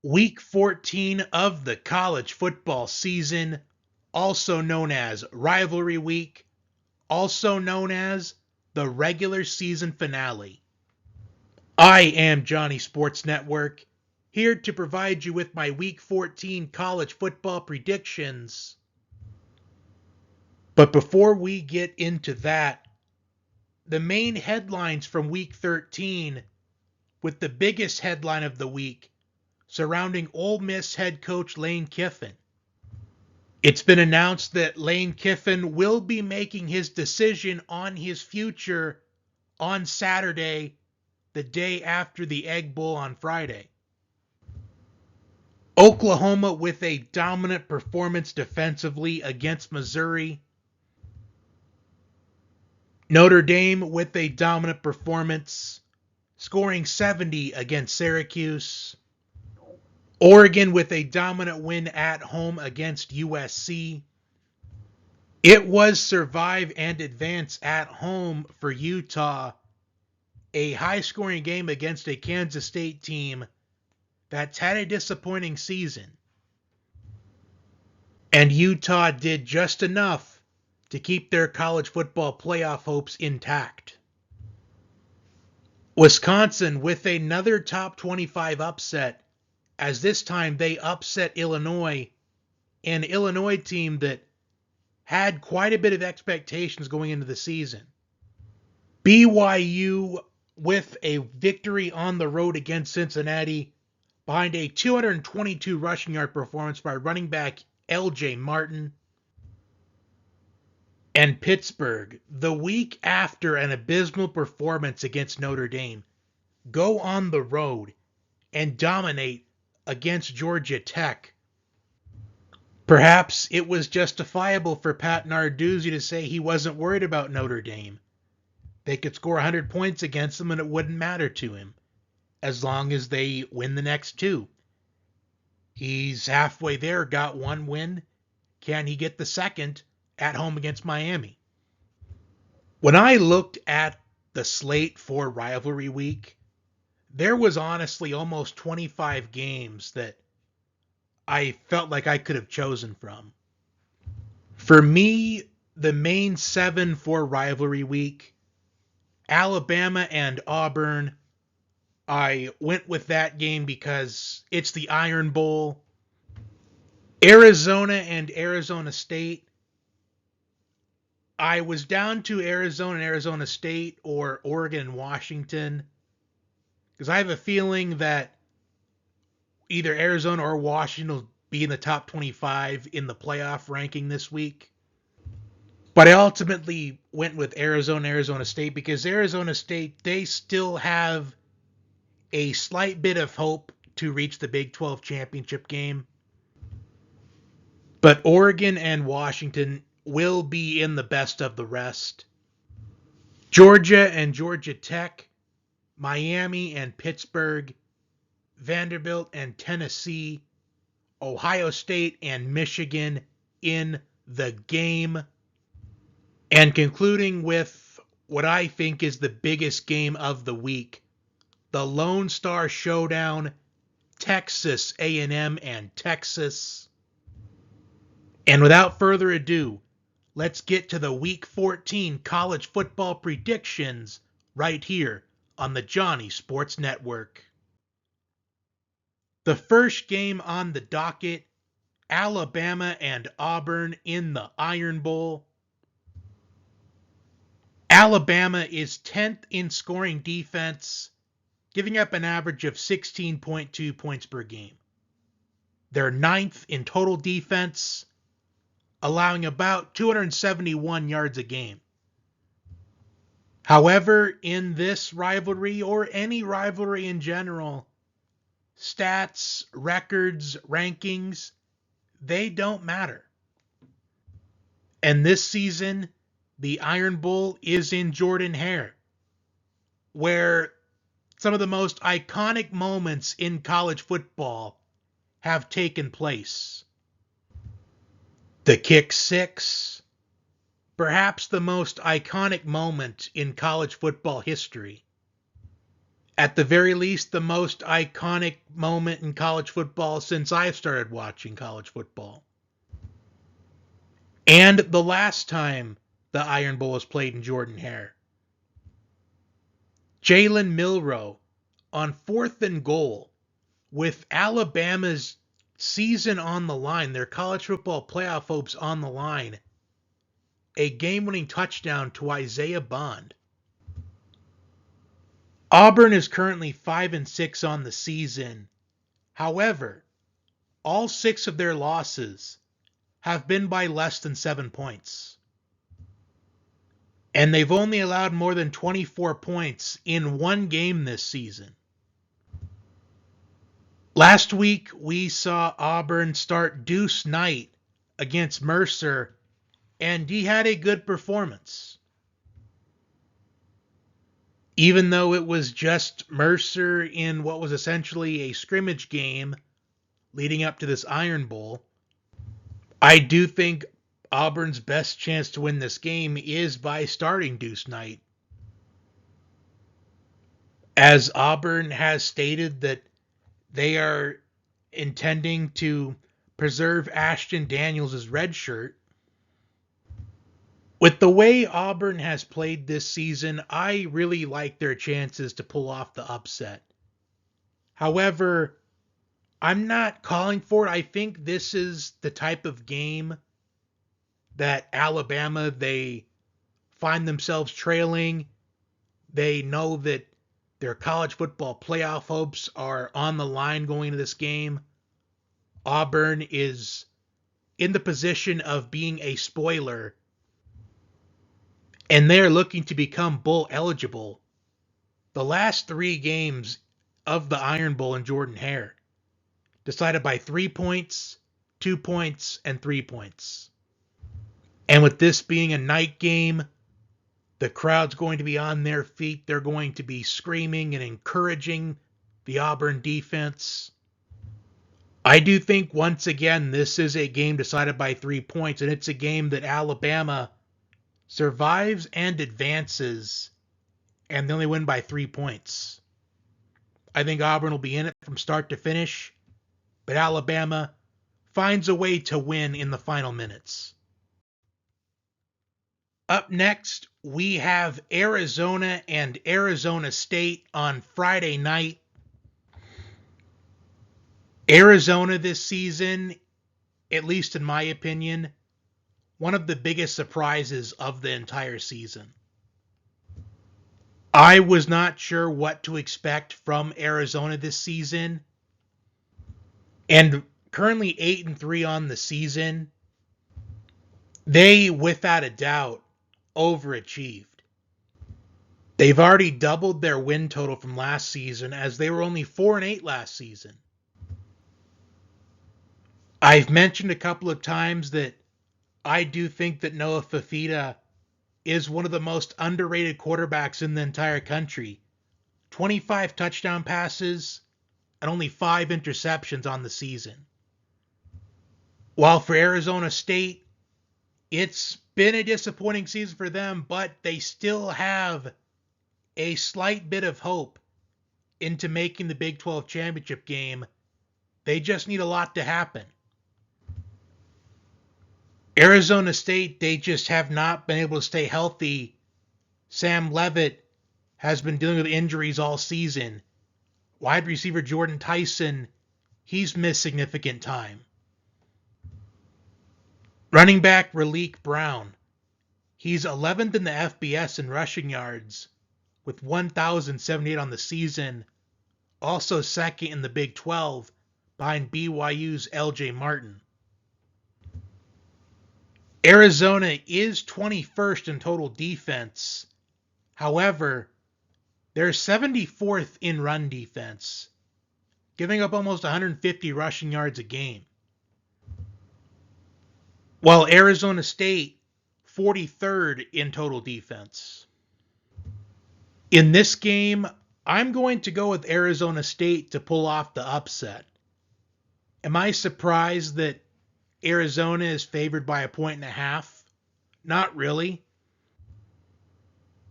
Week 14 of the college football season, also known as Rivalry Week, also known as the regular season finale. I am Johnny Sports Network, here to provide you with my Week 14 college football predictions. But before we get into that, the main headlines from Week 13, with the biggest headline of the week surrounding Ole Miss head coach Lane Kiffin. It's been announced that Lane Kiffin will be making his decision on his future on Saturday, the day after the Egg Bowl on Friday. Oklahoma with a dominant performance defensively against Missouri. Notre Dame with a dominant performance, scoring 70 against Syracuse. Oregon with a dominant win at home against USC. It was survive and advance at home for Utah. A high-scoring game against a Kansas State team that's had a disappointing season. And Utah did just enough to keep their college football playoff hopes intact. Wisconsin with another top 25 upset, as this time they upset Illinois, an Illinois team that had quite a bit of expectations going into the season. BYU with a victory on the road against Cincinnati behind a 222 rushing yard performance by running back LJ Martin. And Pittsburgh, the week after an abysmal performance against Notre Dame, go on the road and dominate against Georgia Tech. Perhaps it was justifiable for Pat Narduzzi to say he wasn't worried about Notre Dame. They could score 100 points against them and it wouldn't matter to him, as long as they win the next two. He's halfway there, got one win. Can he get the second at home against Miami? When I looked at the slate for Rivalry Week, there was honestly almost 25 games that I felt like I could have chosen from. For me, the main 7 for Rivalry Week, Alabama and Auburn. I went with that game because it's the Iron Bowl. Arizona and Arizona State. I was down to Arizona and Arizona State or Oregon and Washington, because I have a feeling that either Arizona or Washington will be in the top 25 in the playoff ranking this week. But I ultimately went with Arizona State because Arizona State, they still have a slight bit of hope to reach the Big 12 championship game. But Oregon and Washington will be in the best of the rest. Georgia and Georgia Tech, Miami and Pittsburgh, Vanderbilt and Tennessee, Ohio State and Michigan in the game. And concluding with what I think is the biggest game of the week, the Lone Star Showdown, Texas A&M and Texas. And without further ado, let's get to the Week 14 college football predictions right here on the Johnny Sports Network. The first game on the docket, Alabama and Auburn in the Iron Bowl. Alabama is 10th in scoring defense, giving up an average of 16.2 points per game. They're 9th in total defense, allowing about 271 yards a game. However, in this rivalry, or any rivalry in general, stats, records, rankings, they don't matter. And this season, the Iron Bowl is in Jordan-Hare, where some of the most iconic moments in college football have taken place. The kick six, perhaps the most iconic moment in college football history. At the very least, the most iconic moment in college football since I've started watching college football. And the last time the Iron Bowl was played in Jordan-Hare. Jalen Milroe on 4th and goal with Alabama's season on the line, their college football playoff hopes on the line, a game-winning touchdown to Isaiah Bond. Auburn is currently 5-6 on the season. However, all 6 of their losses have been by less than 7 points. And they've only allowed more than 24 points in one game this season. Last week, we saw Auburn start Deuce Knight against Mercer, and he had a good performance. Even though it was just Mercer in what was essentially a scrimmage game leading up to this Iron Bowl, I do think Auburn's best chance to win this game is by starting Deuce Knight. As Auburn has stated that they are intending to preserve Ashton Daniels' red shirt. With the way Auburn has played this season, I really like their chances to pull off the upset. However, I'm not calling for it. I think this is the type of game that Alabama, they find themselves trailing. They know that their college football playoff hopes are on the line going into this game. Auburn is in the position of being a spoiler, and they're looking to become bowl eligible. The last 3 games of the Iron Bowl in Jordan-Hare decided by 3 points, 2 points, and 3 points. And with this being a night game, the crowd's going to be on their feet. They're going to be screaming and encouraging the Auburn defense. I do think, once again, this is a game decided by 3 points, and it's a game that Alabama survives and advances, and they only win by 3 points. I think Auburn will be in it from start to finish, but Alabama finds a way to win in the final minutes. Up next, we have Arizona and Arizona State on Friday night. Arizona this season, at least in my opinion, one of the biggest surprises of the entire season. I was not sure what to expect from Arizona this season, and currently 8-3 on the season. They, without a doubt, overachieved. They've already doubled their win total from last season, as they were only 4-8 last season. I've mentioned a couple of times that I do think that Noah Fifita is one of the most underrated quarterbacks in the entire country. 25 touchdown passes and only 5 interceptions on the season. While for Arizona State, it's been a disappointing season for them, but they still have a slight bit of hope into making the Big 12 championship game. They just need a lot to happen. Arizona State, they just have not been able to stay healthy. Sam Leavitt has been dealing with injuries all season. Wide receiver Jordan Tyson, he's missed significant time. Running back Raleek Brown, he's 11th in the FBS in rushing yards with 1,078 on the season. Also second in the Big 12 behind BYU's LJ Martin. Arizona is 21st in total defense. However, they're 74th in run defense, giving up almost 150 rushing yards a game. While Arizona State, 43rd in total defense. In this game, I'm going to go with Arizona State to pull off the upset. Am I surprised that Arizona is favored by 1.5? Not really.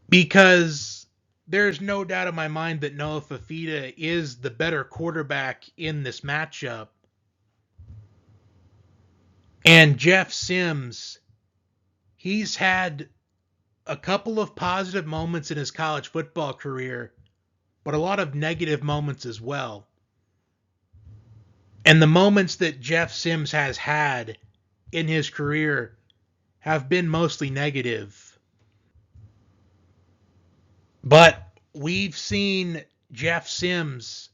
Because there's no doubt in my mind that Noah Fafita is the better quarterback in this matchup. And Jeff Sims, he's had a couple of positive moments in his college football career, but a lot of negative moments as well. And the moments that Jeff Sims has had in his career have been mostly negative. But we've seen Jeff Sims.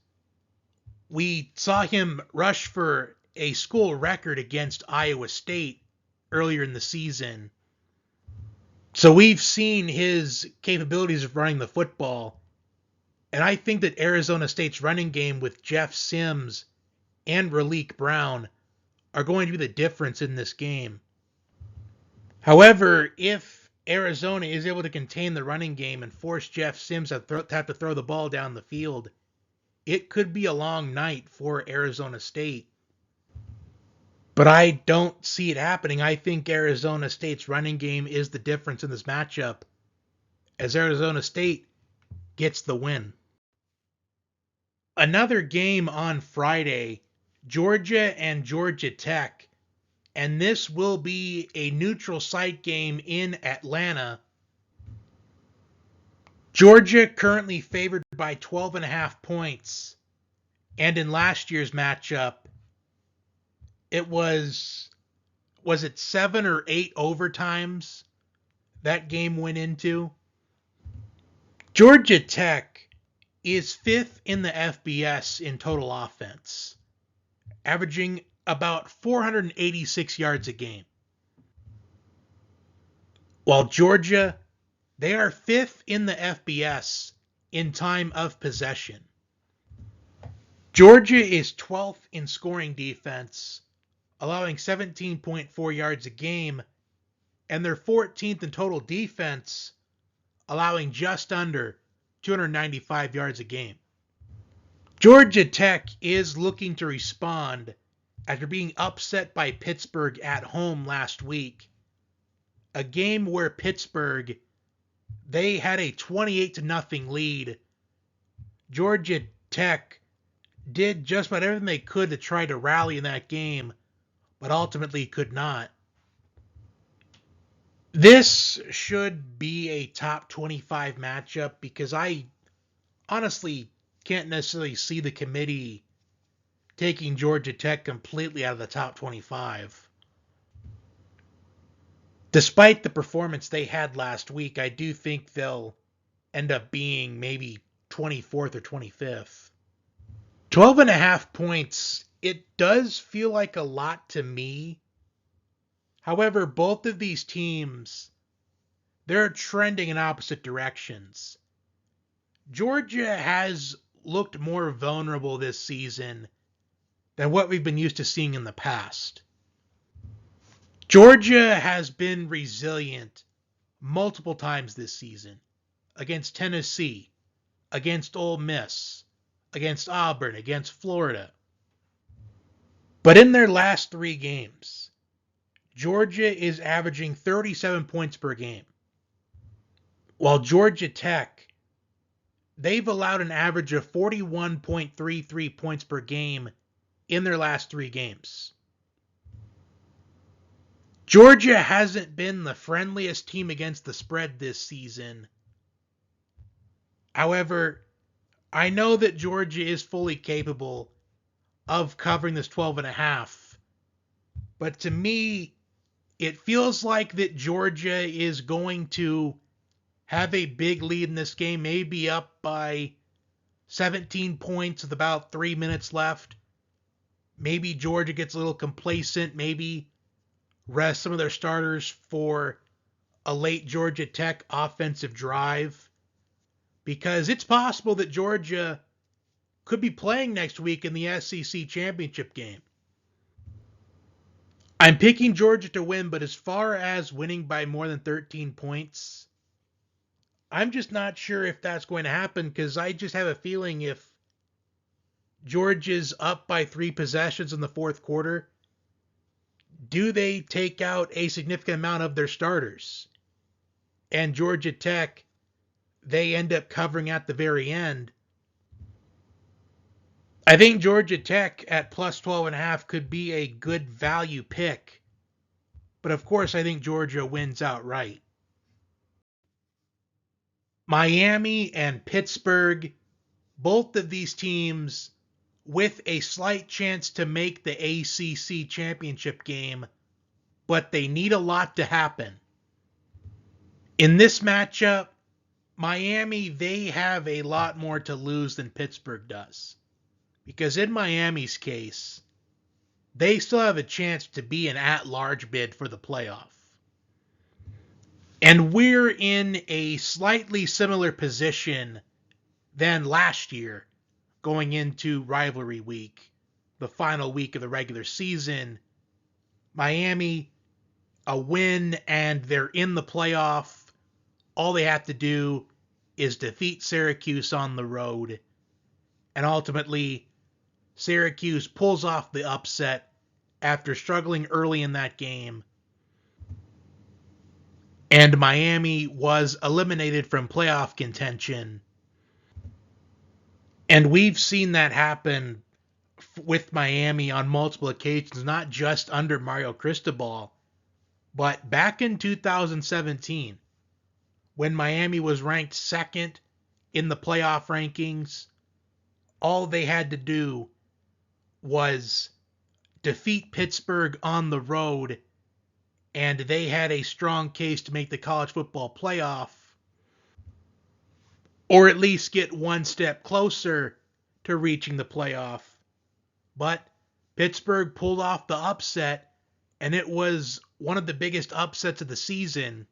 We saw him rush for a school record against Iowa State earlier in the season. So we've seen his capabilities of running the football. And I think that Arizona State's running game with Jeff Sims and Raleek Brown are going to be the difference in this game. However, if Arizona is able to contain the running game and force Jeff Sims to have to throw the ball down the field, it could be a long night for Arizona State. But I don't see it happening. I think Arizona State's running game is the difference in this matchup, as Arizona State gets the win. Another game on Friday, Georgia and Georgia Tech, and this will be a neutral site game in Atlanta. Georgia currently favored by 12.5 points, and in last year's matchup, it was it 7 or 8 overtimes that game went into? Georgia Tech is 5th in the FBS in total offense, averaging about 486 yards a game. While Georgia, they are 5th in the FBS in time of possession. Georgia is 12th in scoring defense, allowing 17.4 yards a game, and they're 14th in total defense, allowing just under 295 yards a game. Georgia Tech is looking to respond after being upset by Pittsburgh at home last week. A game where Pittsburgh, they had a 28-0 lead. Georgia Tech did just about everything they could to try to rally in that game, but ultimately could not. This should be a top 25 matchup because I honestly can't necessarily see the committee taking Georgia Tech completely out of the top 25. Despite the performance they had last week, I do think they'll end up being maybe 24th or 25th. 12.5 points, it does feel like a lot to me. However, both of these teams, they're trending in opposite directions. Georgia has looked more vulnerable this season than what we've been used to seeing in the past. Georgia has been resilient multiple times this season against Tennessee, against Ole Miss, against Auburn, against Florida. But in their last 3 games, Georgia is averaging 37 points per game. While Georgia Tech, they've allowed an average of 41.33 points per game in their last 3 games. Georgia hasn't been the friendliest team against the spread this season. However, I know that Georgia is fully capable of covering this 12.5. But to me, it feels like that Georgia is going to have a big lead in this game, maybe up by 17 points with about 3 minutes left. Maybe Georgia gets a little complacent, maybe rest some of their starters for a late Georgia Tech offensive drive, because it's possible that Georgia could be playing next week in the SEC championship game. I'm picking Georgia to win, but as far as winning by more than 13 points, I'm just not sure if that's going to happen, because I just have a feeling if Georgia's up by 3 possessions in the fourth quarter, do they take out a significant amount of their starters? And Georgia Tech, they end up covering at the very end. I think Georgia Tech at plus 12.5 could be a good value pick. But of course, I think Georgia wins outright. Miami and Pittsburgh, both of these teams with a slight chance to make the ACC championship game, but they need a lot to happen. In this matchup, Miami, they have a lot more to lose than Pittsburgh does. Because in Miami's case, they still have a chance to be an at-large bid for the playoff. And we're in a slightly similar position than last year going into rivalry week, the final week of the regular season. Miami, a win, and they're in the playoff. All they have to do is defeat Syracuse on the road. And ultimately, Syracuse pulls off the upset after struggling early in that game. And Miami was eliminated from playoff contention. And we've seen that happen with Miami on multiple occasions, not just under Mario Cristobal, but back in 2017, when Miami was ranked second in the playoff rankings, all they had to do was defeat Pittsburgh on the road, and they had a strong case to make the college football playoff, or at least get one step closer to reaching the playoff. But Pittsburgh pulled off the upset, and it was one of the biggest upsets of the season.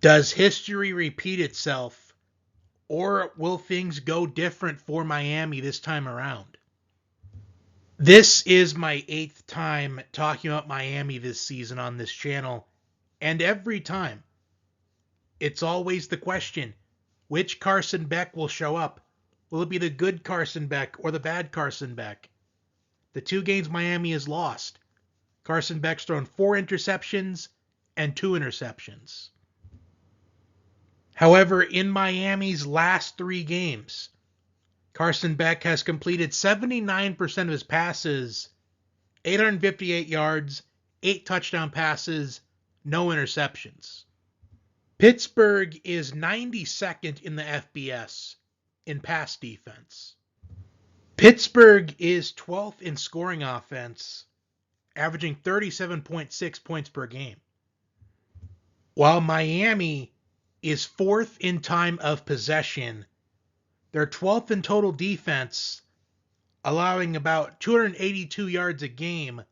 Does history repeat itself, or will things go different for Miami this time around? This is my 8th time talking about Miami this season on this channel, and every time, it's always the question, which Carson Beck will show up? Will it be the good Carson Beck or the bad Carson Beck? The 2 games Miami has lost, Carson Beck's thrown 4 interceptions and 2 interceptions. However, in Miami's last 3 games, Carson Beck has completed 79% of his passes, 858 yards, 8 touchdown passes, no interceptions. Pittsburgh is 92nd in the FBS in pass defense. Pittsburgh is 12th in scoring offense, averaging 37.6 points per game. While Miami is 4th in time of possession, they're 12th in total defense, allowing about 282 yards a game,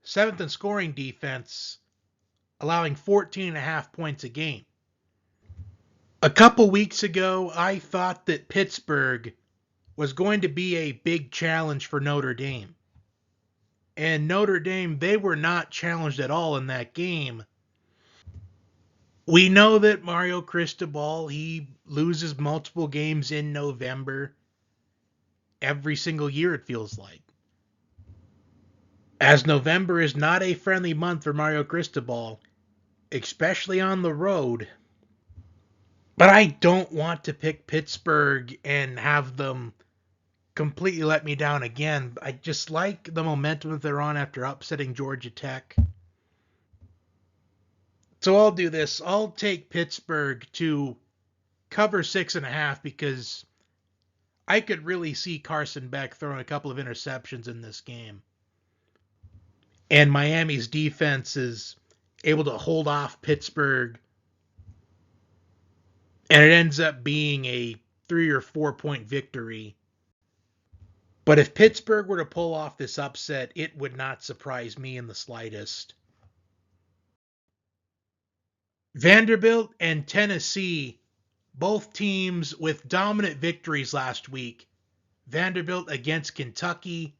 7th in scoring defense, allowing 14.5 points a game. A couple weeks ago, I thought that Pittsburgh was going to be a big challenge for Notre Dame. And Notre Dame, they were not challenged at all in that game. We know that Mario Cristobal, he loses multiple games in November every single year, it feels like. As November is not a friendly month for Mario Cristobal, especially on the road. But I don't want to pick Pittsburgh and have them completely let me down again. I just like the momentum that they're on after upsetting Georgia Tech. So I'll do this. I'll take Pittsburgh to cover 6.5 because I could really see Carson Beck throwing a couple of interceptions in this game. And Miami's defense is able to hold off Pittsburgh. And it ends up being a 3 or 4 point victory. But if Pittsburgh were to pull off this upset, it would not surprise me in the slightest. Vanderbilt and Tennessee, both teams with dominant victories last week. Vanderbilt against Kentucky,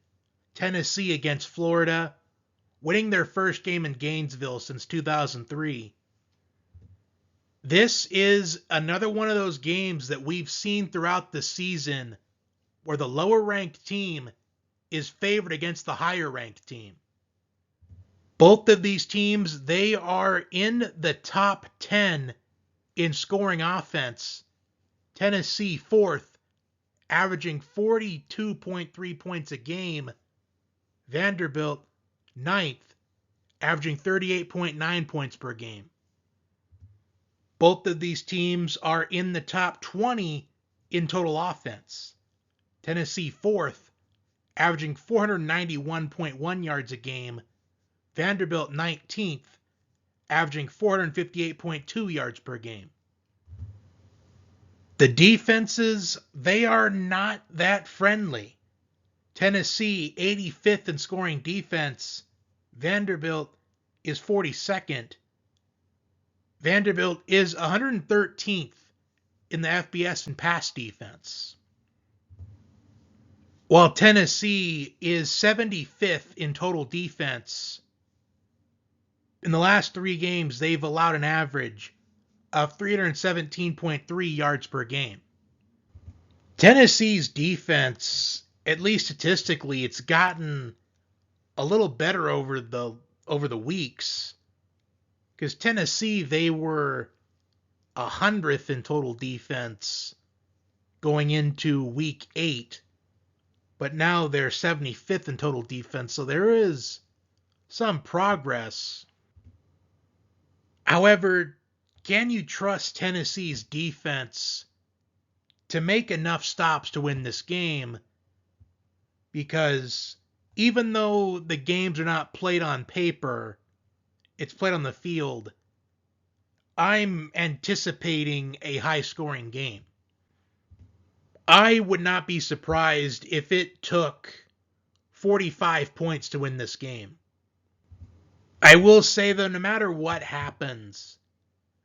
Tennessee against Florida, winning their first game in Gainesville since 2003. This is another one of those games that we've seen throughout the season where the lower-ranked team is favored against the higher-ranked team. Both of these teams, they are in the top 10 in scoring offense, Tennessee 4th, averaging 42.3 points a game. Vanderbilt 9th, averaging 38.9 points per game. Both of these teams are in the top 20 in total offense. Tennessee 4th, averaging 491.1 yards a game. Vanderbilt 19th, averaging 458.2 yards per game. The defenses, they are not that friendly. Tennessee 85th in scoring defense. Vanderbilt is 42nd. Vanderbilt is 113th in the FBS in pass defense, while Tennessee is 75th in total defense. In the last 3 games, they've allowed an average of 317.3 yards per game. Tennessee's defense, at least statistically, it's gotten a little better over the weeks. Because Tennessee, they were 100th in total defense going into week 8. But now they're 75th in total defense. So there is some progress. However, can you trust Tennessee's defense to make enough stops to win this game? Because even though the games are not played on paper, it's played on the field, I'm anticipating a high-scoring game. I would not be surprised if it took 45 points to win this game. I will say, though, no matter what happens,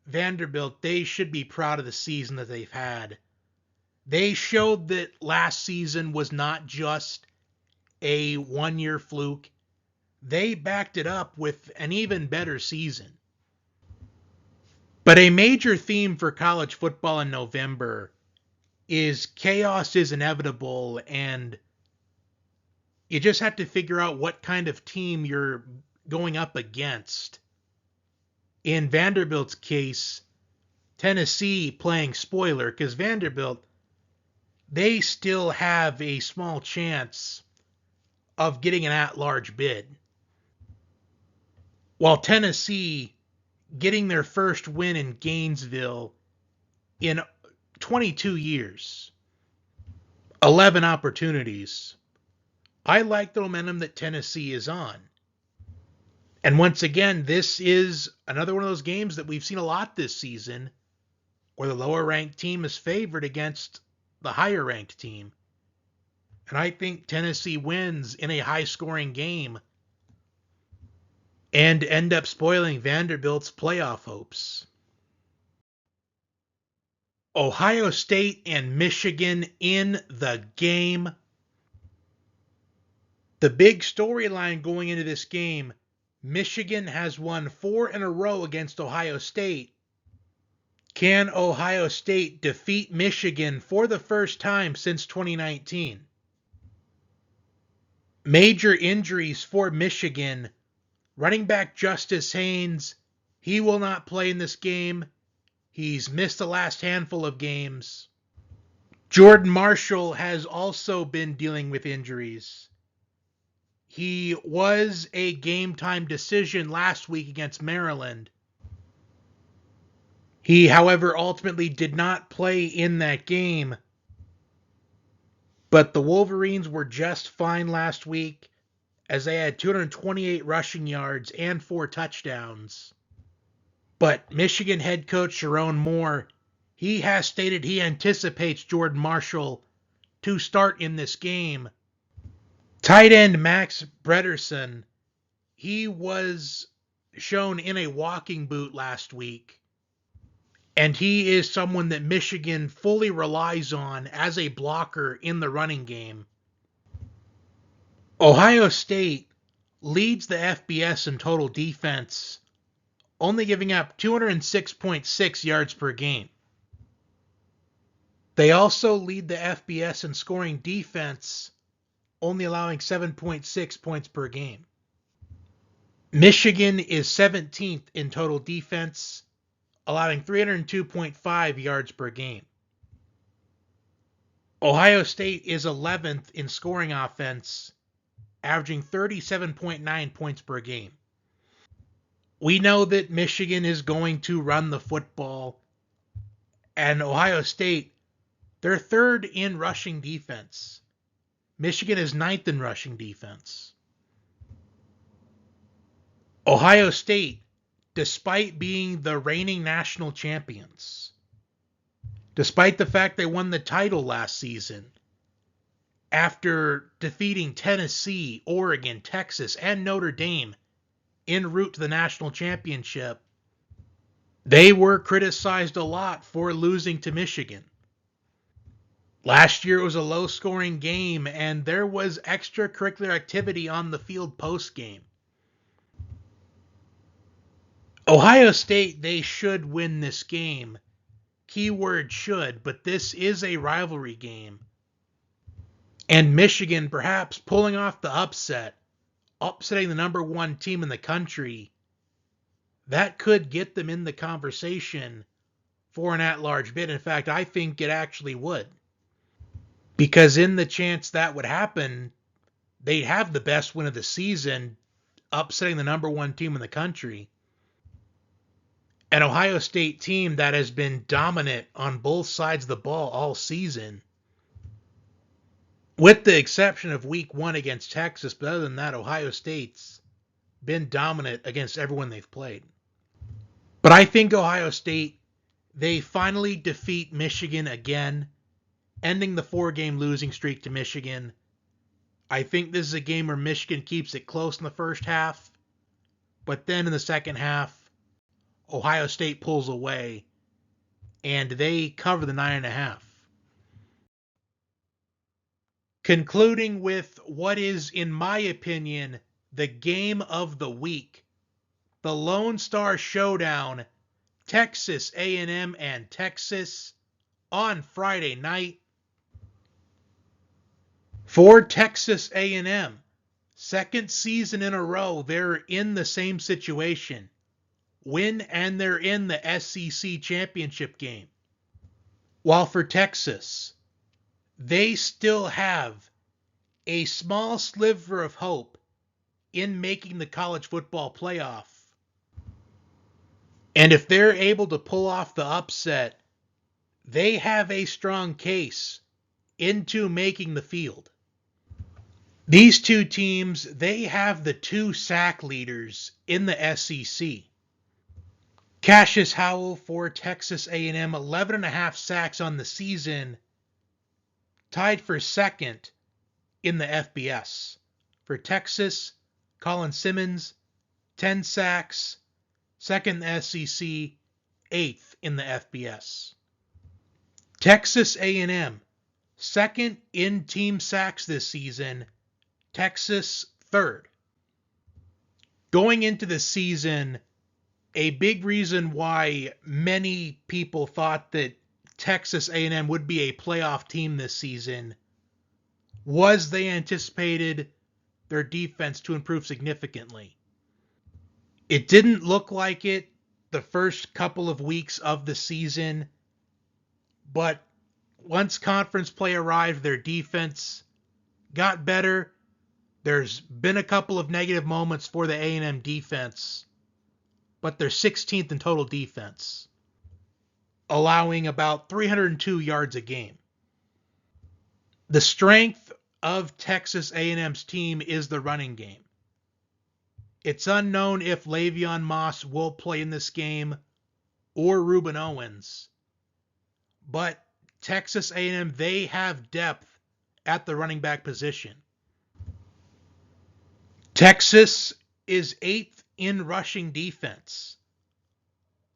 Vanderbilt, they should be proud of the season that they've had. They showed that last season was not just a one-year fluke. They backed it up with an even better season. But a major theme for college football in November is chaos is inevitable, and you just have to figure out what kind of team you're going up against. In Vanderbilt's case, Tennessee playing spoiler, because Vanderbilt, they still have a small chance of getting an at-large bid. While Tennessee getting their first win in Gainesville in 22 years, 11 opportunities. I like the momentum that Tennessee is on. And once again, this is another one of those games that we've seen a lot this season where the lower-ranked team is favored against the higher-ranked team. And I think Tennessee wins in a high-scoring game and end up spoiling Vanderbilt's playoff hopes. Ohio State and Michigan in the game. The big storyline going into this game, Michigan has won 4 in a row against Ohio State. Can Ohio State defeat Michigan for the first time since 2019? Major injuries for Michigan. Running back Justice Haynes, he will not play in this game. He's missed the last handful of games. Jordan Marshall has also been dealing with injuries. He was a game-time decision last week against Maryland. He, however, ultimately did not play in that game. But the Wolverines were just fine last week, as they had 228 rushing yards and 4 touchdowns. But Michigan head coach Sharon Moore, he has stated he anticipates Jordan Marshall to start in this game. Tight end Max Brederson, he was shown in a walking boot last week. And he is someone that Michigan fully relies on as a blocker in the running game. Ohio State leads the FBS in total defense, only giving up 206.6 yards per game. They also lead the FBS in scoring defense, only allowing 7.6 points per game. Michigan is 17th in total defense, allowing 302.5 yards per game. Ohio State is 11th in scoring offense, averaging 37.9 points per game. We know that Michigan is going to run the football, and Ohio State, they're third in rushing defense. Michigan is ninth in rushing defense. Ohio State, despite being the reigning national champions, despite the fact they won the title last season, after defeating Tennessee, Oregon, Texas, and Notre Dame en route to the national championship, they were criticized a lot for losing to Michigan. Last year it was a low-scoring game, and there was extracurricular activity on the field post-game. Ohio State, they should win this game. Keyword should, but this is a rivalry game. And Michigan perhaps pulling off the upset, upsetting the number one team in the country, that could get them in the conversation for an at-large bid. In fact, I think it actually would. Because in the chance that would happen, they'd have the best win of the season, upsetting the number one team in the country. An Ohio State team that has been dominant on both sides of the ball all season, with the exception of week 1 against Texas. But other than that, Ohio State's been dominant against everyone they've played. But I think Ohio State, they finally defeat Michigan again, ending the 4-game losing streak to Michigan. I think this is a game where Michigan keeps it close in the first half, but then in the second half, Ohio State pulls away, and they cover the 9.5. Concluding with what is, in my opinion, the game of the week, the Lone Star Showdown, Texas A&M and Texas on Friday night. For Texas A&M, second season in a row, they're in the same situation. Win, and they're in the SEC championship game. While for Texas, they still have a small sliver of hope in making the college football playoff. And if they're able to pull off the upset, they have a strong case into making the field. These two teams, they have the 2 sack leaders in the SEC. Cassius Howell for Texas A&M, 11.5 sacks on the season, tied for second in the FBS. For Texas, Colin Simmons, 10 sacks, second in the SEC, 8th in the FBS. Texas A&M, second in team sacks this season, Texas third. Going into the season, a big reason why many people thought that Texas A&M would be a playoff team this season was they anticipated their defense to improve significantly. It didn't look like it the first couple of weeks of the season, but once conference play arrived, their defense got better. There's been a couple of negative moments for the A&M defense, but they're 16th in total defense, allowing about 302 yards a game. The strength of Texas A&M's team is the running game. It's unknown if Le'Veon Moss will play in this game or Reuben Owens, but Texas A&M, they have depth at the running back position. Texas is 8th in rushing defense,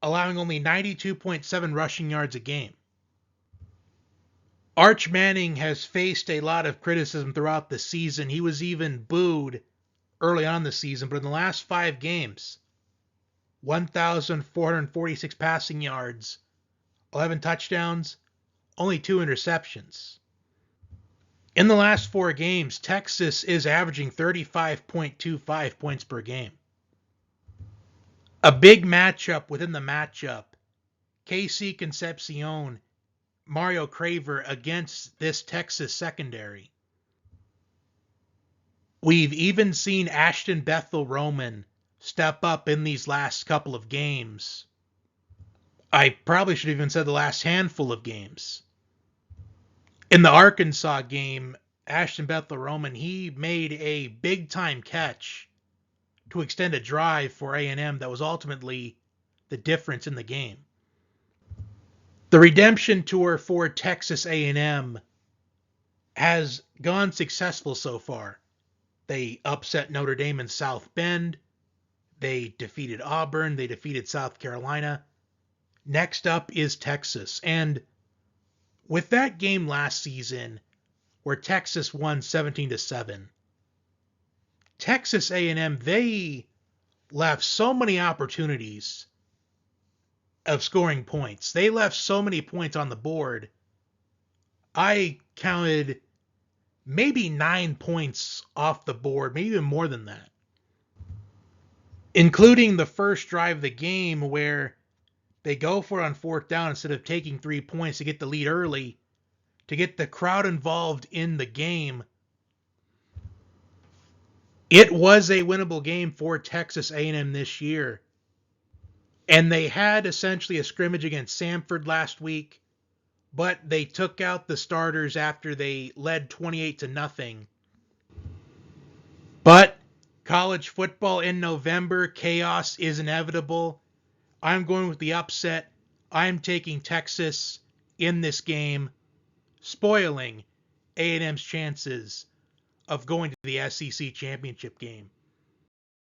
allowing only 92.7 rushing yards a game. Arch Manning has faced a lot of criticism throughout the season. He was even booed early on in the season, but in the last 5 games, 1,446 passing yards, 11 touchdowns, only 2 interceptions. In the last 4 games, Texas is averaging 35.25 points per game. A big matchup within the matchup KC Concepcion, Mario Craver against this Texas secondary. We've even seen Ashton Bethel Roman step up in these last couple of games. I probably should have even said the last handful of games. In the Arkansas game, Ashton Bethel Roman, he made a big-time catch to extend a drive for A&M that was ultimately the difference in the game. The redemption tour for Texas A&M has gone successful so far. They upset Notre Dame in South Bend. They defeated Auburn. They defeated South Carolina. Next up is Texas. And with that game last season where Texas won 17-7, Texas A&M, they left so many opportunities of scoring points. They left so many points on the board. I counted maybe 9 points off the board, maybe even more than that, including the first drive of the game where they go for it on fourth down instead of taking 3 points to get the lead early, to get the crowd involved in the game. It was a winnable game for Texas A&M this year. And they had essentially a scrimmage against Samford last week, but they took out the starters after they led 28-0. But college football in November, chaos is inevitable. I'm going with the upset. I'm taking Texas in this game, spoiling A&M's chances of going to the SEC championship game.